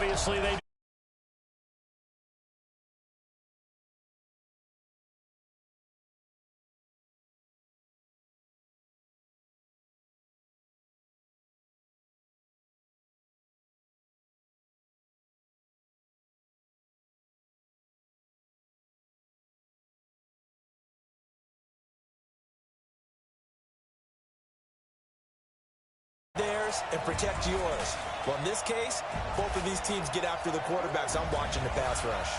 obviously they theirs and protect yours. Well, in this case, both of these teams get after the quarterbacks. I'm watching the pass rush.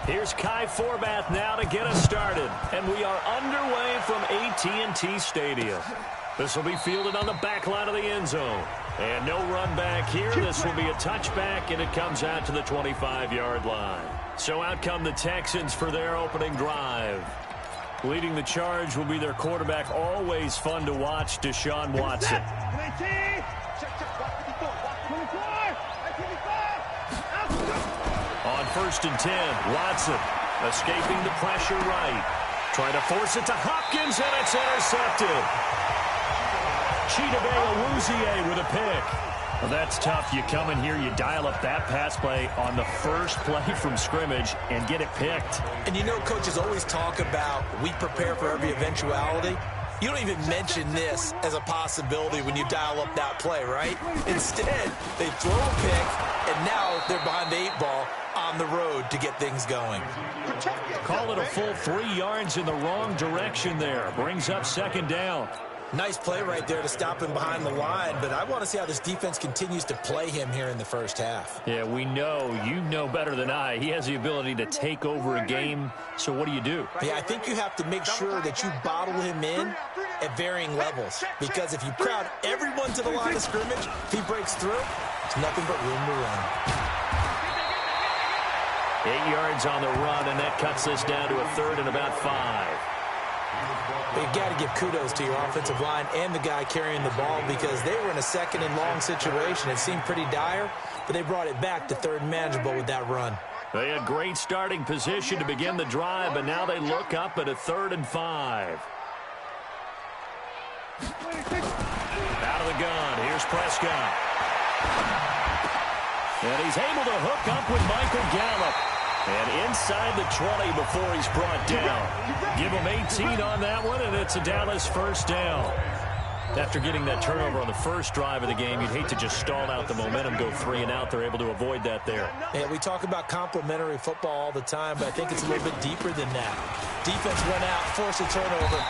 Here's Kai Forbath now to get us started. And we are underway from AT&T Stadium. This will be fielded on the back line of the end zone. And no run back here. This will be a touchback, and it comes out to the 25-yard line. So out come the Texans for their opening drive. Leading the charge will be their quarterback, always fun to watch, Deshaun Watson. On 1st and 10, Watson escaping the pressure right. Trying to force it to Hopkins, and it's intercepted. Chidobe Awuzie with a pick. Well, that's tough. You come in here, you dial up that pass play on the first play from scrimmage and get it picked. And you know, coaches always talk about we prepare for every eventuality. You don't even mention this as a possibility when you dial up that play, right? Instead, they throw a pick, and now they're behind the 8 ball on the road to get things going. Call it a full 3 yards in the wrong direction there. Brings up 2nd down. Nice play right there to stop him behind the line, but I want to see how this defense continues to play him here in the first half. Yeah, we know. You know better than I. He has the ability to take over a game, so what do you do? Yeah, I think you have to make sure that you bottle him in at varying levels, because if you crowd everyone to the line of scrimmage, if he breaks through, it's nothing but room to run. 8 yards on the run, and that cuts this down to a 3rd and about 5. But you've got to give kudos to your offensive line and the guy carrying the ball, because they were in a 2nd and long situation. It seemed pretty dire, but they brought it back to 3rd and manageable with that run. They had great starting position to begin the drive, but now they look up at a 3rd and 5. Out of the gun, here's Prescott. And he's able to hook up with Michael Gallup. And inside the 20 before he's brought down. Give him 18 on that one, and it's a Dallas 1st down. After getting that turnover on the first drive of the game, you'd hate to just stall out the momentum, go 3 and out. They're able to avoid that there. Yeah, we talk about complementary football all the time, but I think it's a little bit deeper than that. Defense went out, forced a turnover,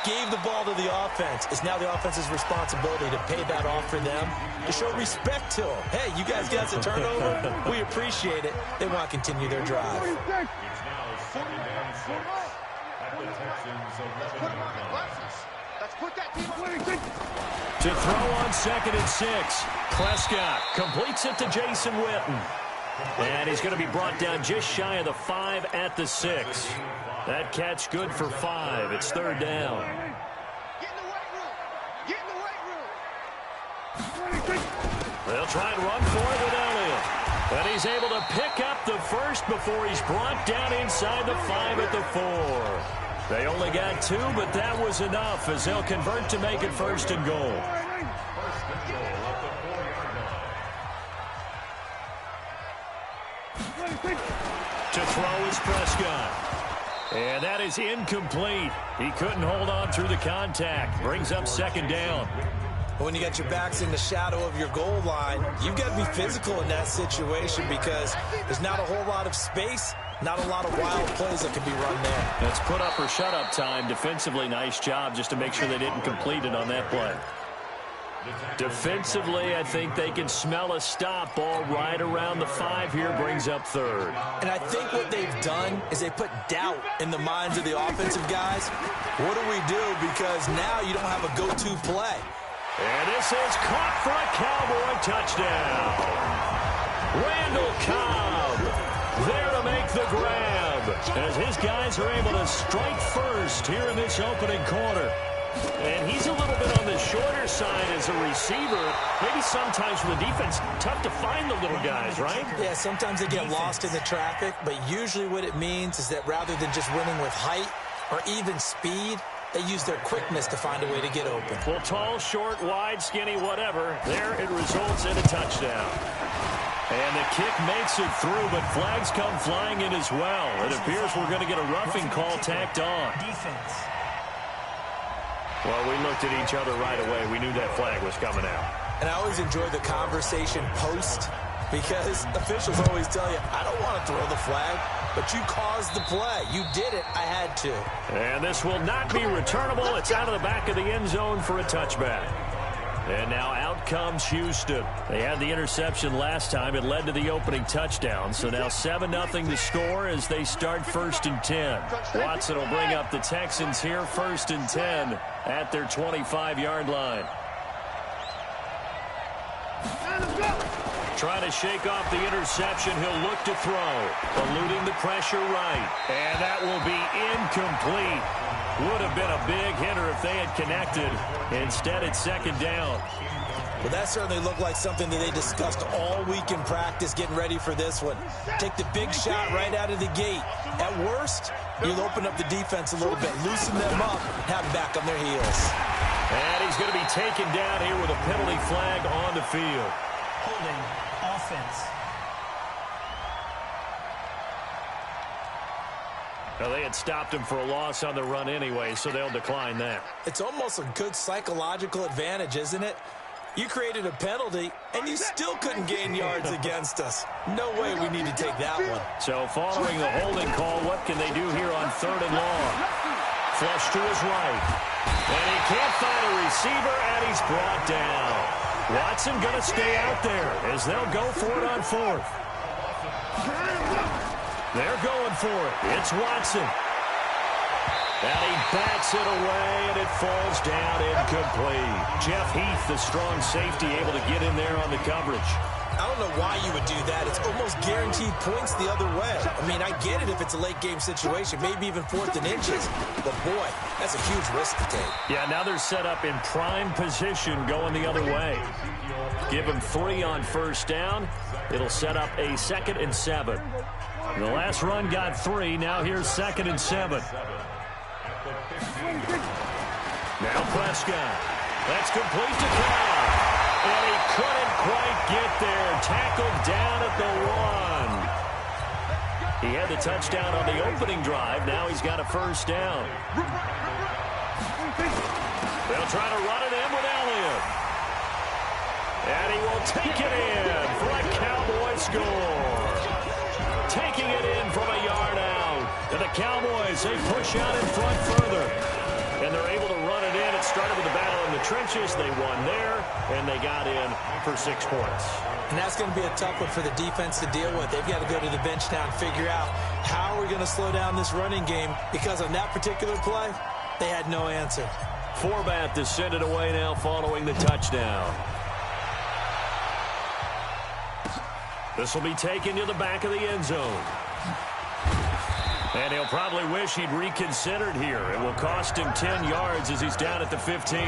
gave the ball to the offense. It's now the offense's responsibility to pay that off for them, to show respect to them. Hey, you guys got a turnover. We appreciate it. They want to continue their drive. To throw on 2nd and 6. Prescott completes it to Jason Witten. And he's going to be brought down just shy of the 5 at the 6. That catch good for 5. It's third down. They'll try and run for it with Elliott. And he's able to pick up the first before he's brought down inside the 5 at the 4. They only got 2, but that was enough as they'll convert to make it first and goal. To throw is Prescott. And that is incomplete. He couldn't hold on through the contact. Brings up second down. When you got your backs in the shadow of your goal line, you've got to be physical in that situation because there's not a whole lot of space, not a lot of wild plays that can be run there. That's put up or shut up time. Defensively, nice job just to make sure they didn't complete it on that play. Defensively, I think they can smell a stop. Ball right around the 5 here, brings up third. And I think what they've done is they put doubt in the minds of the offensive guys. What do we do? Because now you don't have a go-to play. And this is caught for a Cowboy touchdown. Randall Cobb there to make the grab as his guys are able to strike first here in this opening quarter. And he's a little bit on the shorter side as a receiver. Maybe sometimes for the defense, tough to find the little guys, right? Yeah, sometimes they get lost in the traffic, but usually what it means is that rather than just winning with height or even speed, they use their quickness to find a way to get open. Well, tall, short, wide, skinny, whatever. There it results in a touchdown. And the kick makes it through, but flags come flying in as well. It appears we're going to get a roughing call tacked on. Defense. Well, we looked at each other right away. We knew that flag was coming out. And I always enjoy the conversation post because officials always tell you, I don't want to throw the flag, but you caused the play. You did it. I had to. And this will not be returnable. It's out of the back of the end zone for a touchback. And now out comes Houston. They had the interception last time. It led to the opening touchdown. So now 7-0 to score as they start first and 10. Watson will bring up the Texans here first and 10 at their 25-yard line. Trying to shake off the interception. He'll look to throw. Eluding the pressure right. And that will be incomplete. Would have been a big hitter if they had connected. Instead, it's second down. Well, that certainly looked like something that they discussed all week in practice getting ready for this one. Take the big shot right out of the gate. At worst, you'll open up the defense a little bit, loosen them up, have them back on their heels. And he's going to be taken down here with a penalty flag on the field. Holding offense. Now, they had stopped him for a loss on the run anyway, so they'll decline that. It's almost a good psychological advantage, isn't it? You created a penalty, and you still couldn't gain yards against us. No way we need to take that one. So following the holding call, what can they do here on third and long? Flush to his right. And he can't find a receiver, and he's brought down. Watson going to stay out there as they'll go for it on fourth. They're going for it. It's Watson. And he bats it away, and it falls down incomplete. Jeff Heath, the strong safety, able to get in there on the coverage. I don't know why you would do that. It's almost guaranteed points the other way. I mean, I get it if it's a late-game situation, maybe even fourth and inches. But, boy, that's a huge risk to take. Yeah, now they're set up in prime position going the other way. Give them 3 on first down. It'll set up a 2nd and 7. The last run got 3. Now here's 2nd and 7. Now Prescott. That's complete to Cobb. And he couldn't quite get there. Tackled down at the 1. He had the touchdown on the opening drive. Now he's got a first down. They'll try to run it in with Elliott. And he will take it in for a Cowboy score. Taking it in from a yard out. And the Cowboys, they push out in front further. And they're able to run it in. It started with a battle in the trenches. They won there, and they got in for 6 points. And that's going to be a tough one for the defense to deal with. They've got to go to the bench now and figure out how we're going to slow down this running game, because on that particular play, they had no answer. Forbath to send it away now following the touchdown. This will be taken to the back of the end zone. And he'll probably wish he'd reconsidered here. It will cost him 10 yards as he's down at the 15.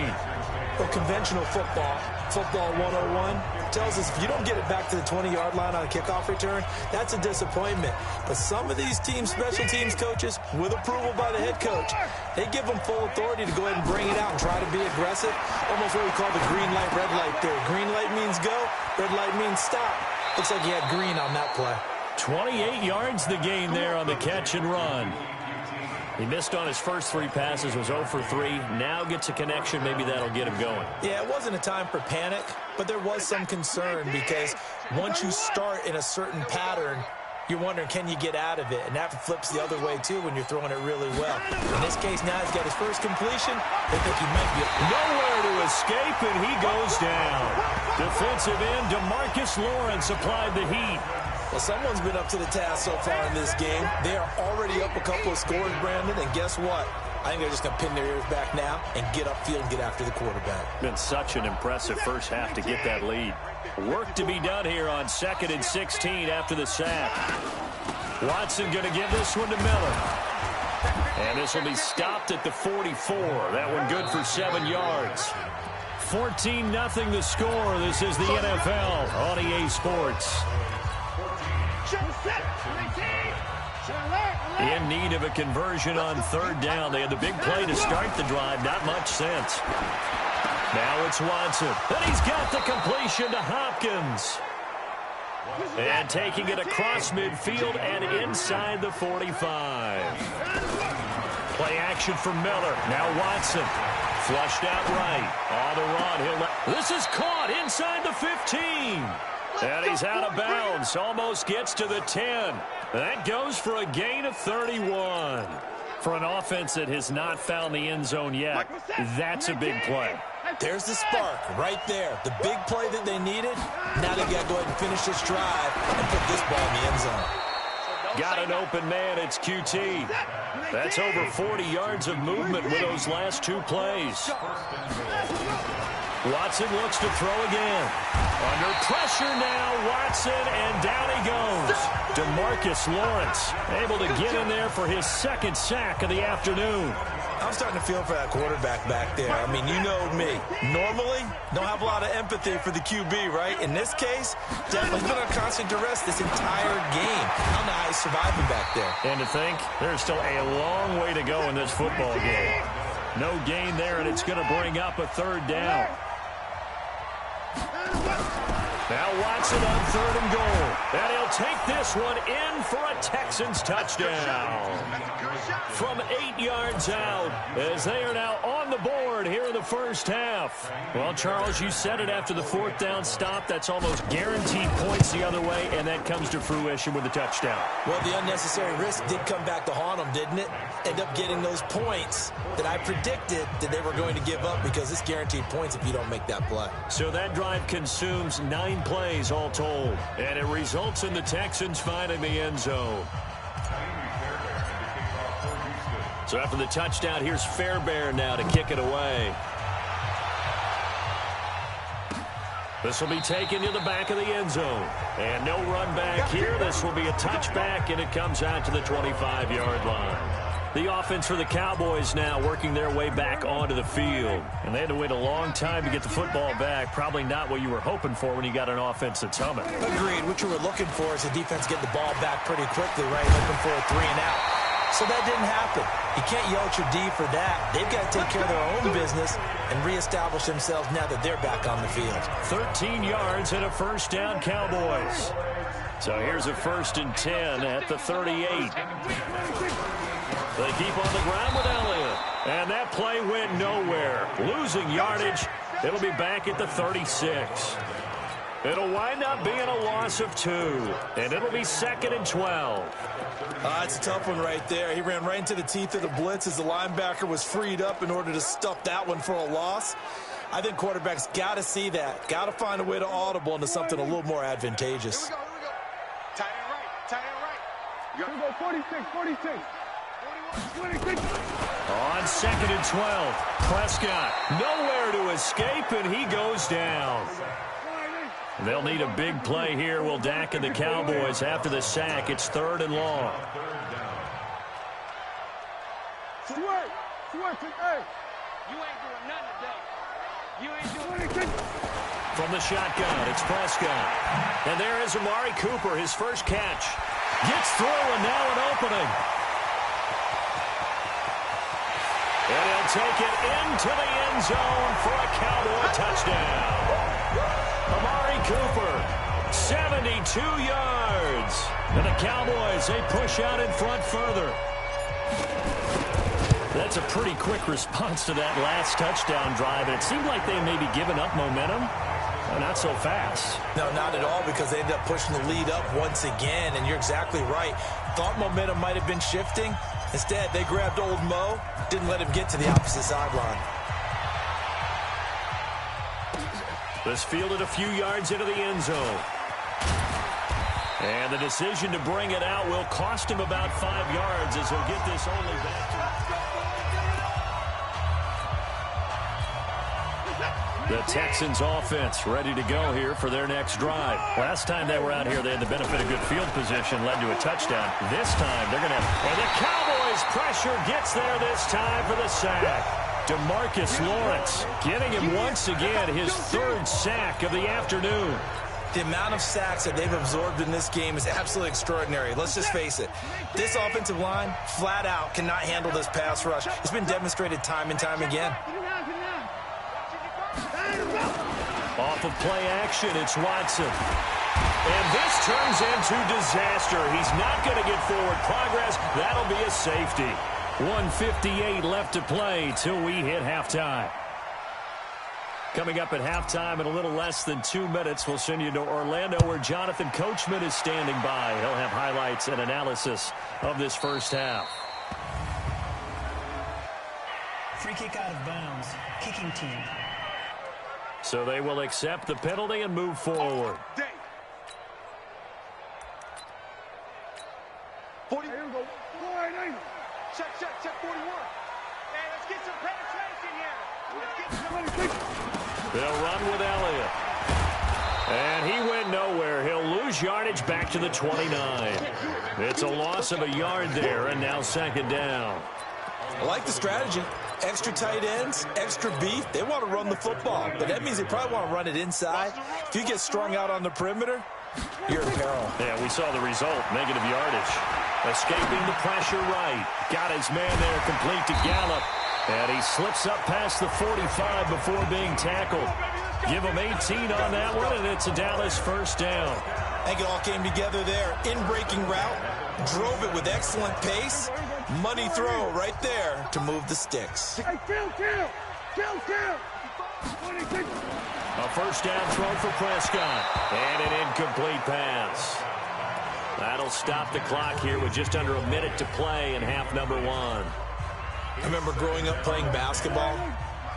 Well, conventional football 101, tells us if you don't get it back to the 20-yard line on a kickoff return, that's a disappointment. But some of these teams, special teams coaches, with approval by the head coach, they give them full authority to go ahead and bring it out and try to be aggressive. Almost what we call the green light, red light theory. Green light means go, red light means stop. Looks like he had green on that play. 28 yards the gain there on the catch and run. He missed on his first 3 passes, was 0 for 3. Now gets a connection. Maybe that'll get him going. Yeah, it wasn't a time for panic, but there was some concern because once you start in a certain pattern, you're wondering, can you get out of it? And that flips the other way, too, when you're throwing it really well. In this case, now he's got his first completion. They think he might be nowhere to escape, and he goes down. Defensive end DeMarcus Lawrence applied the heat. Well, someone's been up to the task so far in this game. They are already up a couple of scores, Brandon, and guess what? I think they're just going to pin their ears back now and get upfield and get after the quarterback. Been such an impressive first half to get that lead. Work to be done here on 2nd and 16 after the sack. Watson going to give this one to Miller. And this will be stopped at the 44. That one good for 7 yards. 14-0 the score. This is the NFL on EA Sports. In need of a conversion on 3rd down. They had the big play to start the drive. Not much sense. Now it's Watson. And he's got the completion to Hopkins. And taking it across midfield and inside the 45. Play action from Miller. Now Watson. Flushed out right. On the run. This is caught inside the 15. And he's out of bounds. Almost gets to the 10. That goes for a gain of 31. For an offense that has not found the end zone yet, that's a big play. There's the spark right there. The big play that they needed. Now they've got to go ahead and finish this drive and put this ball in the end zone. Got an open man. It's QT. That's over 40 yards of movement with those last 2 plays. Watson looks to throw again. Under pressure now, Watson, and down he goes. DeMarcus Lawrence able to get in there for his 2nd sack of the afternoon. I'm starting to feel for that quarterback back there. I mean, you know me. Normally, don't have a lot of empathy for the QB, right? In this case, definitely been on constant duress this entire game. I don't know how he's surviving back there. And to think, there's still a long way to go in this football game. No gain there, and it's going to bring up a 3rd down. Now Watson on 3rd and goal. And he'll take this one in for a Texans touchdown. From 8 yards out as they are now on the board here in the first half. Well, Charles, you said it after the 4th down stop. That's almost guaranteed points the other way, and that comes to fruition with a touchdown. Well, the unnecessary risk did come back to haunt them, didn't it? End up getting those points that I predicted that they were going to give up because it's guaranteed points if you don't make that play. So that drive consumes 9 plays all told, and it results in the Texans finding the end zone. So after the touchdown, here's Fairbairn now to kick it away. This will be taken to the back of the end zone. And no run back here. This will be a touchback, and it comes out to the 25-yard line. The offense for the Cowboys now working their way back onto the field. And they had to wait a long time to get the football back. Probably not what you were hoping for when you got an offense that's humming. Agreed. What you were looking for is the defense getting the ball back pretty quickly, right? Looking for a 3-and-out. So that didn't happen. You can't yell at your D for that. They've got to take care of their own business and reestablish themselves now that they're back on the field. 13 yards and a 1st down, Cowboys. So here's a 1st and 10 at the 38. They keep on the ground with Elliott. And that play went nowhere. Losing yardage. It'll be back at the 36. It'll wind up being a loss of 2. And it'll be 2nd and 12. It's a tough one right there. He ran right into the teeth of the blitz as the linebacker was freed up in order to stuff that one for a loss. I think quarterbacks got to see that. Got to find a way to audible into something a little more advantageous. Here we go. Tight end right. Tight end right. Here we go. 46, 46. 26. On 2nd and 12, Prescott nowhere to escape, and he goes down. They'll need a big play here. Will Dak and the Cowboys after the sack. It's 3rd and long. Sweat. Hey. You ain't doing nothing today. You ain't doing anything. From the shotgun, it's Prescott. And there is Amari Cooper, his first catch. Gets through, and now an opening. And he'll take it into the end zone for a Cowboy touchdown. Amari Cooper, 72 yards. And the Cowboys, they push out in front further. That's a pretty quick response to that last touchdown drive. And it seemed like they may be giving up momentum. Not so fast. No, not at all, because they ended up pushing the lead up once again. And you're exactly right. Thought momentum might have been shifting. Instead, they grabbed old Mo, didn't let him get to the opposite sideline. This fielded a few yards into the end zone. And the decision to bring it out will cost him about 5 yards as he'll get this only back to... The Texans offense ready to go here for their next drive. Last time they were out here, they had the benefit of good field position, led to a touchdown. This time, they're going to have... And the Cowboys' pressure gets there this time for the sack. DeMarcus Lawrence getting him once again his 3rd sack of the afternoon. The amount of sacks that they've absorbed in this game is absolutely extraordinary. Let's just face it. This offensive line, flat out, cannot handle this pass rush. It's been demonstrated time and time again. Off of play action, it's Watson. And this turns into disaster. He's not going to get forward progress. That'll be a safety. 1:58 left to play till we hit halftime. Coming up at halftime in a little less than 2 minutes, we'll send you to Orlando where Jonathan Coachman is standing by. He'll have highlights and analysis of this first half. Free kick out of bounds. Kicking team. So they will accept the penalty and move forward. 40. Here we go. Check 41. Hey, let's get some penetration here. They'll run with Elliott. And he went nowhere. He'll lose yardage back to the 29. It's a loss of a yard there, and now 2nd down. I like the strategy. Extra tight ends, extra beef. They want to run the football, but that means they probably want to run it inside. If you get strung out on the perimeter, you're in peril. Yeah, we saw the result, negative yardage. Escaping the pressure right. Got his man there, complete to Gallup. And he slips up past the 45 before being tackled. Give him 18 on that one, and it's a Dallas 1st down. I think it all came together there. In-breaking route, drove it with excellent pace. Money throw right there to move the sticks. Hey, kill. A 1st down throw for Prescott. And an incomplete pass. That'll stop the clock here with just under a minute to play in half number 1. I remember growing up playing basketball.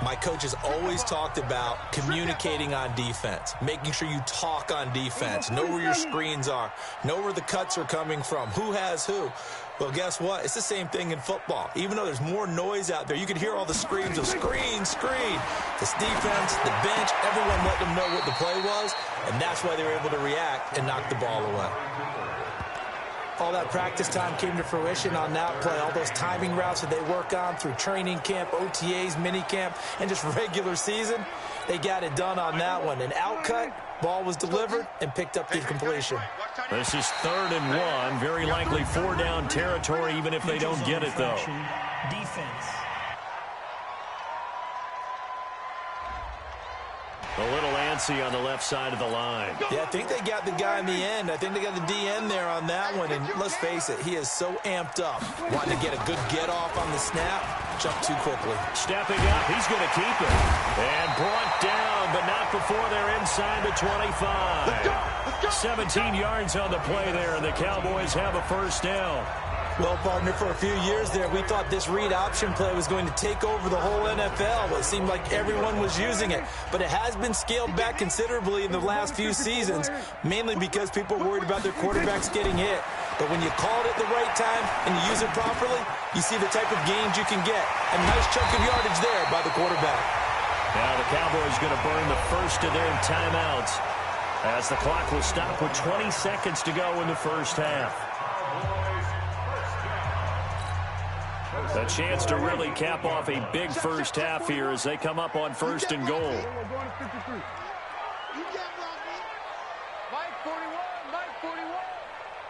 My coaches always talked about communicating on defense, making sure you talk on defense, know where your screens are, know where the cuts are coming from, who has who. Well, guess what? It's the same thing in football. Even though there's more noise out there, you can hear all the screams of screen. This defense, the bench, everyone let them know what the play was, and that's why they were able to react and knock the ball away. All that practice time came to fruition on that play. All those timing routes that they work on through training camp, OTAs, mini camp, and just regular season, they got it done on that one. An outcut, ball was delivered, and picked up the completion. This is 3rd and 1. Very likely 4-down territory, even if they don't get it, though. Defense. A little antsy on the left side of the line. Yeah, I think they got the guy in the end. I think they got the DN there on that one. And let's face it, he is so amped up. Wanting to get a good get-off on the snap, jump too quickly. Stepping up, he's going to keep it. And brought down, but not before they're inside the 25. 17 yards on the play there, and the Cowboys have a 1st down. Well, partner, for a few years there, we thought this read option play was going to take over the whole NFL. It seemed like everyone was using it. But it has been scaled back considerably in the last few seasons, mainly because people are worried about their quarterbacks getting hit. But when you call it at the right time and you use it properly, you see the type of gains you can get. A nice chunk of yardage there by the quarterback. Now the Cowboys going to burn the first of their timeouts. as the clock will stop with 20 seconds to go in the first half. A chance to really cap off a big first half here as they come up on 1st and goal. Mike 41, Mike 41.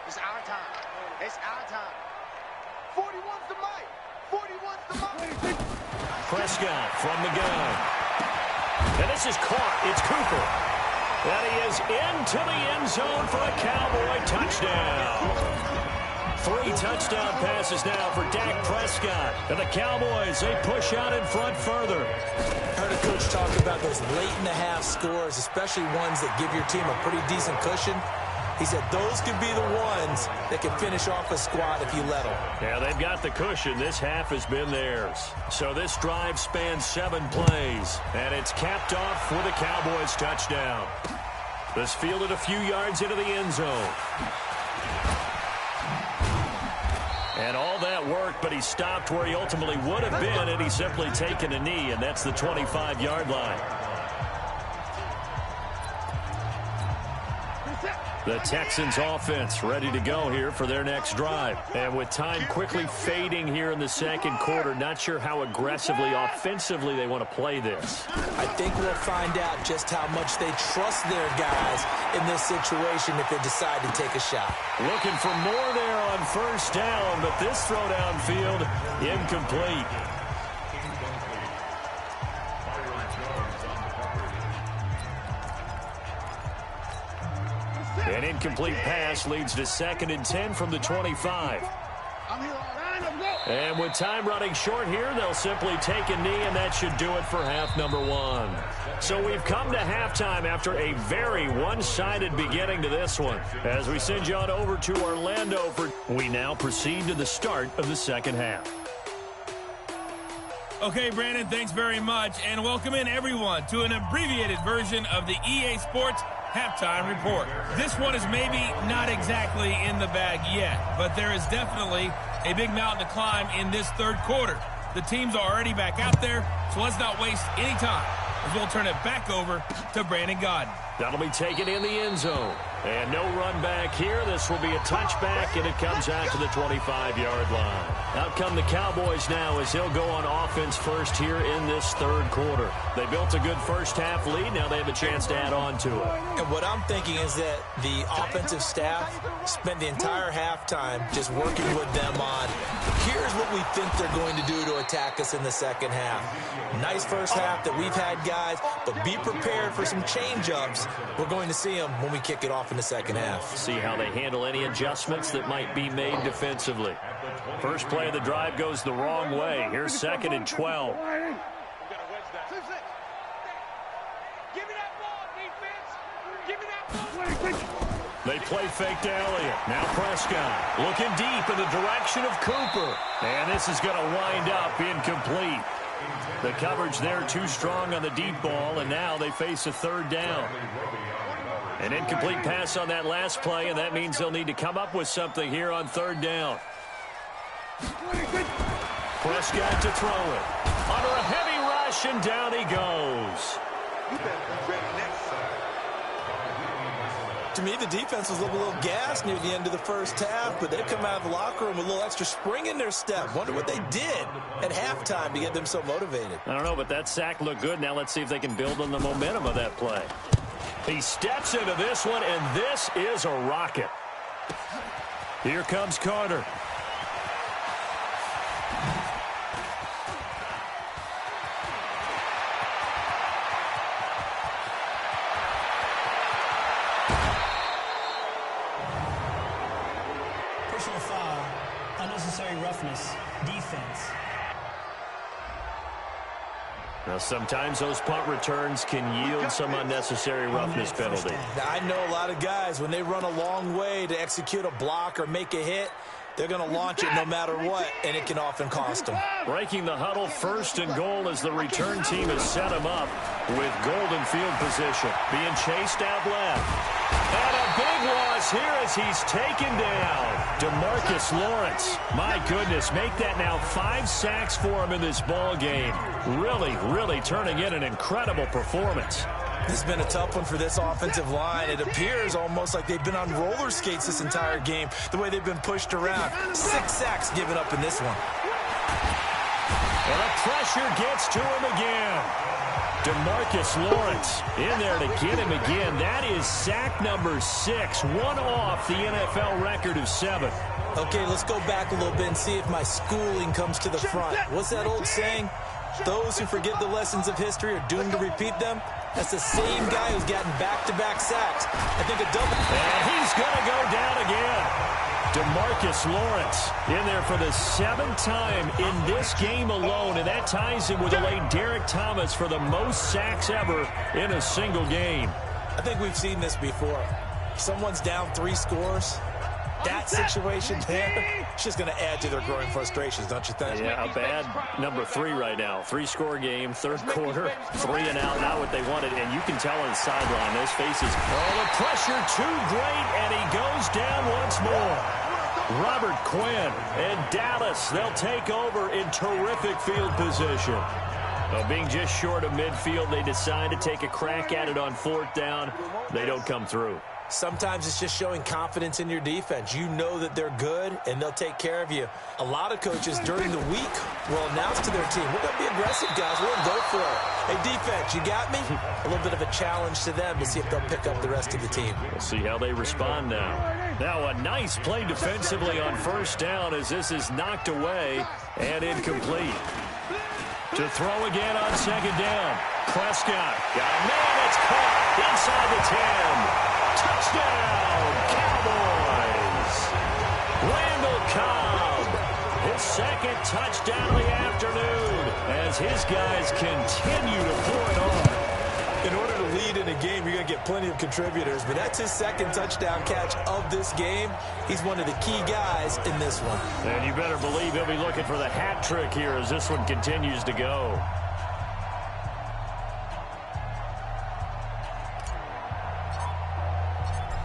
It's our time. It's our time. 41's the Mike. 41's the Mike. Prescott from the gun. And this is caught. It's Cooper. And he is into the end zone for a Cowboy touchdown. 3 touchdown passes now for Dak Prescott. And the Cowboys, they push out in front further. I heard a coach talk about those late-in-the-half scores, especially ones that give your team a pretty decent cushion. He said those could be the ones that can finish off a squad if you let them. Yeah, they've got the cushion. This half has been theirs. So this drive spans 7 plays, and it's capped off with a Cowboys touchdown. This fielded a few yards into the end zone. And all that worked, but he stopped where he ultimately would have been, and he's simply taken a knee, and that's the 25-yard line. The Texans offense ready to go here for their next drive. And with time quickly fading here in the second quarter, not sure how aggressively, offensively they want to play this. I think we'll find out just how much they trust their guys in this situation if they decide to take a shot. Looking for more there on 1st down, but this throw downfield incomplete. An incomplete pass leads to 2nd and 10 from the 25. And with time running short here, they'll simply take a knee, and that should do it for half number 1. So we've come to halftime after a very one-sided beginning to this one. As we send you on over to Orlando, we now proceed to the start of the second half. Okay, Brandon, thanks very much, and welcome in everyone to an abbreviated version of the EA Sports Halftime Report. This one is maybe not exactly in the bag yet, but there is definitely a big mountain to climb in this third quarter. The teams are already back out there, so let's not waste any time as we'll turn it back over to Brandon Gaudin. That'll be taken in the end zone. And no run back here. This will be a touchback, and it comes out to the 25-yard line. Out come the Cowboys now as they'll go on offense first here in this third quarter. They built a good first half lead. Now they have a chance to add on to it. And what I'm thinking is that the offensive staff spent the entire halftime just working with them on, here's what we think they're going to do to attack us in the second half. Nice first half that we've had, guys, but be prepared for some change-ups. We're going to see them when we kick it off in the second half. See how they handle any adjustments that might be made defensively. First play of the drive goes the wrong way. Here's 2nd and 12. Give me that ball, defense. Give me that ball. They play fake to Elliott. Now Prescott looking deep in the direction of Cooper. And this is going to wind up incomplete. The coverage there too strong on the deep ball, and now they face a 3rd down. An incomplete pass on that last play, and that means they'll need to come up with something here on 3rd down. Prescott to throw it. Under a heavy rush, and down he goes. To me, the defense was looking a little gassed near the end of the first half, but they come out of the locker room with a little extra spring in their step. Wonder what they did at halftime to get them so motivated. I don't know, but that sack looked good. Now let's see if they can build on the momentum of that play. He steps into this one, and this is a rocket. Here comes Carter. Personal foul, unnecessary roughness, defense. Now, sometimes those punt returns can yield some unnecessary roughness penalty. Now, I know a lot of guys, when they run a long way to execute a block or make a hit, they're going to launch it no matter what, and it can often cost them. Breaking the huddle, 1st and goal as the return team has set him up with golden field position. Being chased out left. And a big loss here as he's taken down. DeMarcus Lawrence. My goodness, make that now 5 sacks for him in this ball game. Really, really turning in an incredible performance. It's been a tough one for this offensive line. It appears almost like they've been on roller skates this entire game, the way they've been pushed around. 6 sacks given up in this one. And the pressure gets to him again. DeMarcus Lawrence in there to get him again. That is sack number 6, one off the NFL record of 7. Okay, let's go back a little bit and see if my schooling comes to the front. What's that old saying? Those who forget the lessons of history are doomed to repeat them. That's the same guy who's gotten back-to-back sacks. I think a double. And he's going to go down again. DeMarcus Lawrence in there for the 7th time in this game alone, and that ties him with the late Derek Thomas for the most sacks ever in a single game. I think we've seen this before. Someone's down 3 scores. That situation there, it's just going to add to their growing frustrations, don't you think? Yeah, a bad number 3 right now. 3-score game, 3rd quarter, 3 and out, not what they wanted. And you can tell on the sideline, those faces. Oh, the pressure too great, and he goes down once more. Robert Quinn and Dallas, they'll take over in terrific field position. Being just short of midfield, they decide to take a crack at it on 4th down. They don't come through. Sometimes it's just showing confidence in your defense. You know that they're good, and they'll take care of you. A lot of coaches during the week will announce to their team, we're going to be aggressive, guys. We're going to go for it. Hey, defense, you got me? A little bit of a challenge to them to see if they'll pick up the rest of the team. We'll see how they respond now. Now a nice play defensively on 1st down as this is knocked away and incomplete. To throw again on 2nd down. Prescott. Got a man, it's caught inside the 10. Touchdown, Cowboys! Randall Cobb, his 2nd touchdown of the afternoon as his guys continue to pour it on. In order to lead in a game, you're going to get plenty of contributors, but that's his 2nd touchdown catch of this game. He's one of the key guys in this one. And you better believe he'll be looking for the hat trick here as this one continues to go.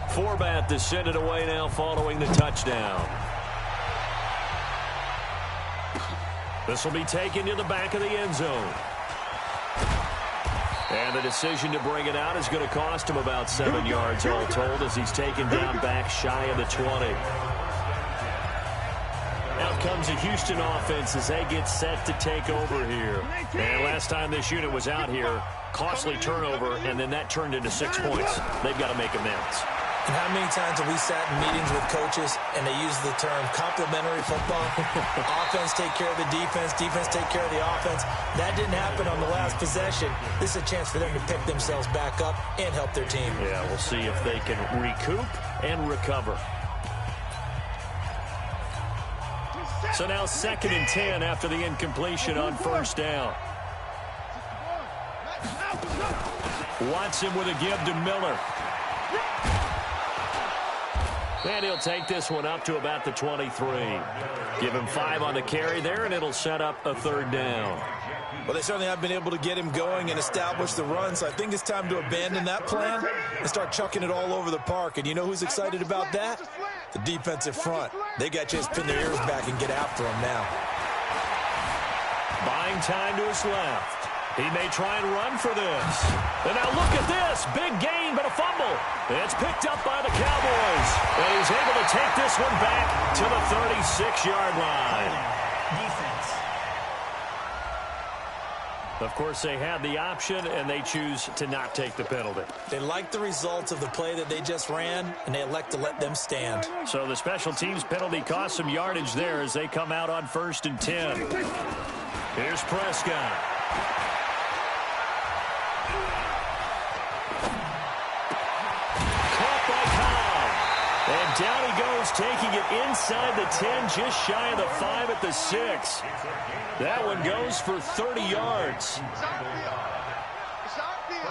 Forbath to send it away now following the touchdown. This will be taken to the back of the end zone. And the decision to bring it out is going to cost him about 7 yards all told as he's taken down back shy of the 20. Out comes the Houston offense as they get set to take over here. And last time this unit was out here, costly turnover, and then that turned into 6 points. They've got to make amends. And how many times have we sat in meetings with coaches and they use the term complementary football? Offense take care of the defense, defense take care of the offense. That didn't happen on the last possession. This is a chance for them to pick themselves back up and help their team. Yeah, we'll see if they can recoup and recover. So now 2nd and 10 after the incompletion on 1st down. Watson with a give to Miller. And he'll take this one up to about the 23. Give him 5 on the carry there, and it'll set up a 3rd down. Well, they certainly have been able to get him going and establish the run, so I think it's time to abandon that plan and start chucking it all over the park. And you know who's excited about that? The defensive front. They got to just pin their ears back and get after him now. Buying time to his left. He may try and run for this. And now look at this. Big gain, but a fumble. It's picked up by the Cowboys. And he's able to take this one back to the 36-yard line. Defense. Of course, they had the option, and they choose to not take the penalty. They like the results of the play that they just ran, and they elect to let them stand. So the special teams penalty cost some yardage there as they come out on 1st and 10. Here's Prescott. And down he goes, taking it inside the 10, just shy of the 5 at the 6. That one goes for 30 yards. It's on field. It's on field.